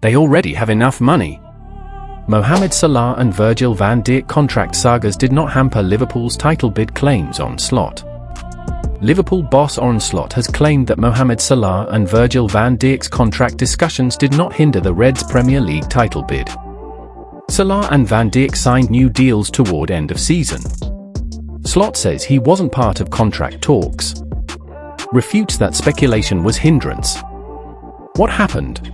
They already have enough money. Mohamed Salah and Virgil van Dijk contract sagas did not hamper Liverpool's title bid, claims Arne Slot. Liverpool boss Arne Slot has claimed that Mohamed Salah and Virgil van Dijk's contract discussions did not hinder the Reds' Premier League title bid. Salah and Van Dijk signed new deals toward end of season. Slot says he wasn't part of contract talks. Refutes that speculation was hindrance. What happened?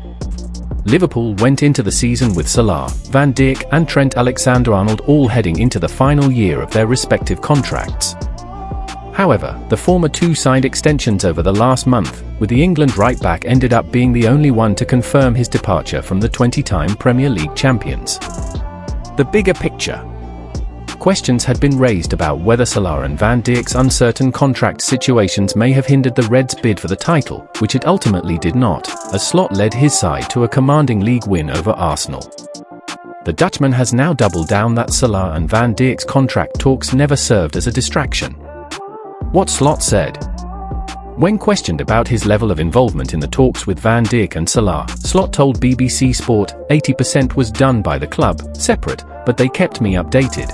Liverpool went into the season with Salah, Van Dijk and Trent Alexander-Arnold all heading into the final year of their respective contracts. However, the former two signed extensions over the last month, with the England right-back ended up being the only one to confirm his departure from the 20-time Premier League champions. The bigger picture. Questions had been raised about whether Salah and Van Dijk's uncertain contract situations may have hindered the Reds' bid for the title, which it ultimately did not, as Slot led his side to a commanding league win over Arsenal. The Dutchman has now doubled down that Salah and Van Dijk's contract talks never served as a distraction. What Slot said. When questioned about his level of involvement in the talks with Van Dijk and Salah, Slot told BBC Sport, 80% was done by the club, separate, but they kept me updated.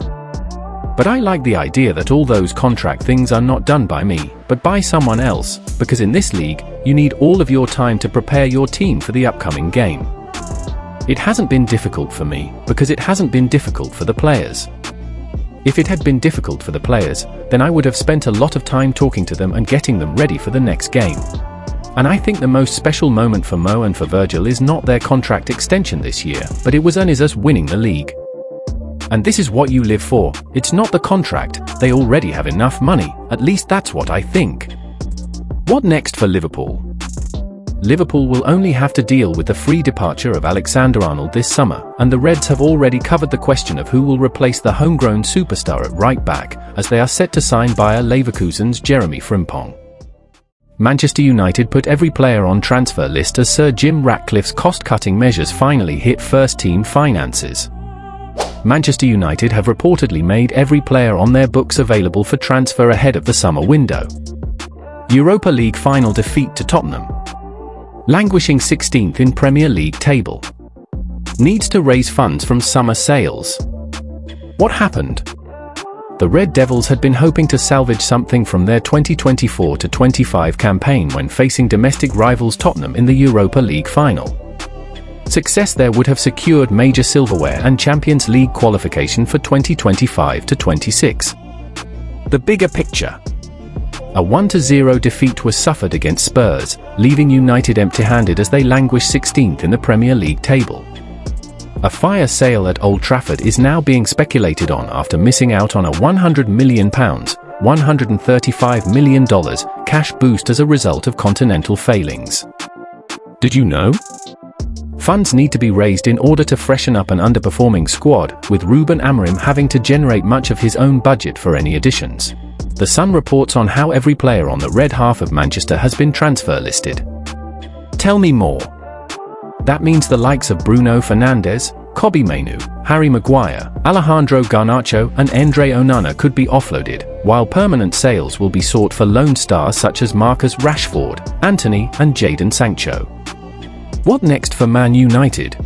But I like the idea that all those contract things are not done by me, but by someone else, because in this league, you need all of your time to prepare your team for the upcoming game. It hasn't been difficult for me, because it hasn't been difficult for the players. If it had been difficult for the players, then I would have spent a lot of time talking to them and getting them ready for the next game. And I think the most special moment for Mo and for Virgil is not their contract extension this year, but it was us winning the league. And this is what you live for, it's not the contract, they already have enough money, at least that's what I think. What next for Liverpool? Liverpool will only have to deal with the free departure of Alexander-Arnold this summer, and the Reds have already covered the question of who will replace the homegrown superstar at right-back, as they are set to sign Bayer Leverkusen's Jeremy Frimpong. Manchester United put every player on transfer list as Sir Jim Ratcliffe's cost-cutting measures finally hit first-team finances. Manchester United have reportedly made every player on their books available for transfer ahead of the summer window. Europa League final defeat to Tottenham. Languishing 16th in Premier League table. Needs to raise funds from summer sales. What happened? The Red Devils had been hoping to salvage something from their 2024-25 campaign when facing domestic rivals Tottenham in the Europa League final. Success there would have secured major silverware and Champions League qualification for 2025-26. The bigger picture. A 1-0 defeat was suffered against Spurs, leaving United empty-handed as they languish 16th in the Premier League table. A fire sale at Old Trafford is now being speculated on after missing out on a £100 million, $135 million cash boost as a result of continental failings. Did you know? Funds need to be raised in order to freshen up an underperforming squad, with Ruben Amorim having to generate much of his own budget for any additions. The Sun reports on how every player on the red half of Manchester has been transfer listed. Tell me more. That means the likes of Bruno Fernandes, Kobbie Mainoo, Harry Maguire, Alejandro Garnacho and Andre Onana could be offloaded, while permanent sales will be sought for lone stars such as Marcus Rashford, Antony and Jadon Sancho. What next for Man United?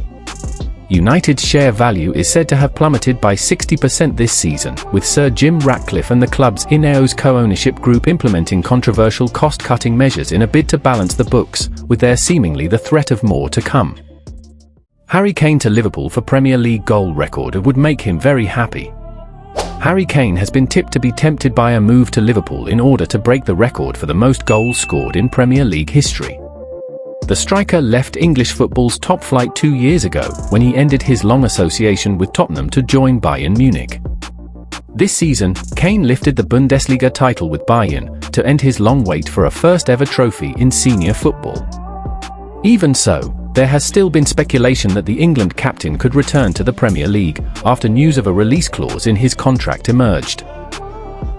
United's share value is said to have plummeted by 60% this season, with Sir Jim Ratcliffe and the club's Ineos co-ownership group implementing controversial cost-cutting measures in a bid to balance the books, with there seemingly the threat of more to come. Harry Kane to Liverpool for Premier League goal record would make him very happy. Harry Kane has been tipped to be tempted by a move to Liverpool in order to break the record for the most goals scored in Premier League history. The striker left English football's top flight 2 years ago, when he ended his long association with Tottenham to join Bayern Munich. This season, Kane lifted the Bundesliga title with Bayern, to end his long wait for a first-ever trophy in senior football. Even so, there has still been speculation that the England captain could return to the Premier League, after news of a release clause in his contract emerged.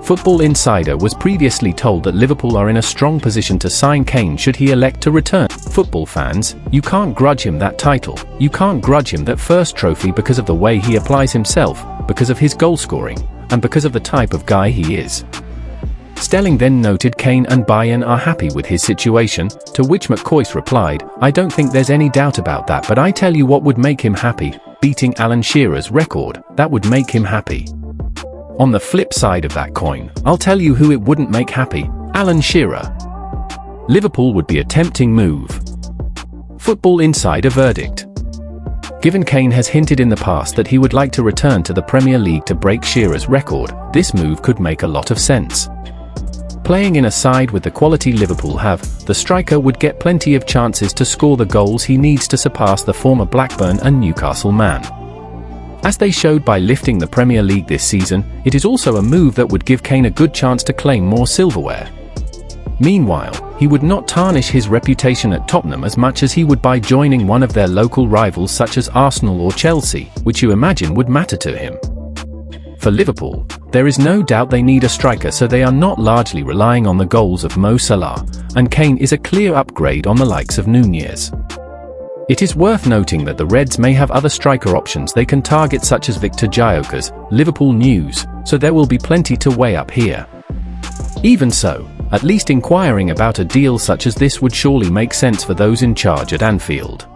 Football Insider was previously told that Liverpool are in a strong position to sign Kane should he elect to return. Football fans, you can't grudge him that title, you can't grudge him that first trophy because of the way he applies himself, because of his goal scoring, and because of the type of guy he is. Stelling then noted Kane and Bayern are happy with his situation, to which McCoist replied, "I don't think there's any doubt about that, but I tell you what would make him happy, beating Alan Shearer's record, that would make him happy. On the flip side of that coin, I'll tell you who it wouldn't make happy, Alan Shearer. Liverpool would be a tempting move." Football Insider verdict. Given Kane has hinted in the past that he would like to return to the Premier League to break Shearer's record, this move could make a lot of sense. Playing in a side with the quality Liverpool have, the striker would get plenty of chances to score the goals he needs to surpass the former Blackburn and Newcastle man. As they showed by lifting the Premier League this season, it is also a move that would give Kane a good chance to claim more silverware. Meanwhile, he would not tarnish his reputation at Tottenham as much as he would by joining one of their local rivals such as Arsenal or Chelsea, which you imagine would matter to him. For Liverpool, there is no doubt they need a striker, so they are not largely relying on the goals of Mo Salah, and Kane is a clear upgrade on the likes of Nunez. It is worth noting that the Reds may have other striker options they can target such as Victor Gyökeres, Liverpool News, so there will be plenty to weigh up here. Even so, at least inquiring about a deal such as this would surely make sense for those in charge at Anfield.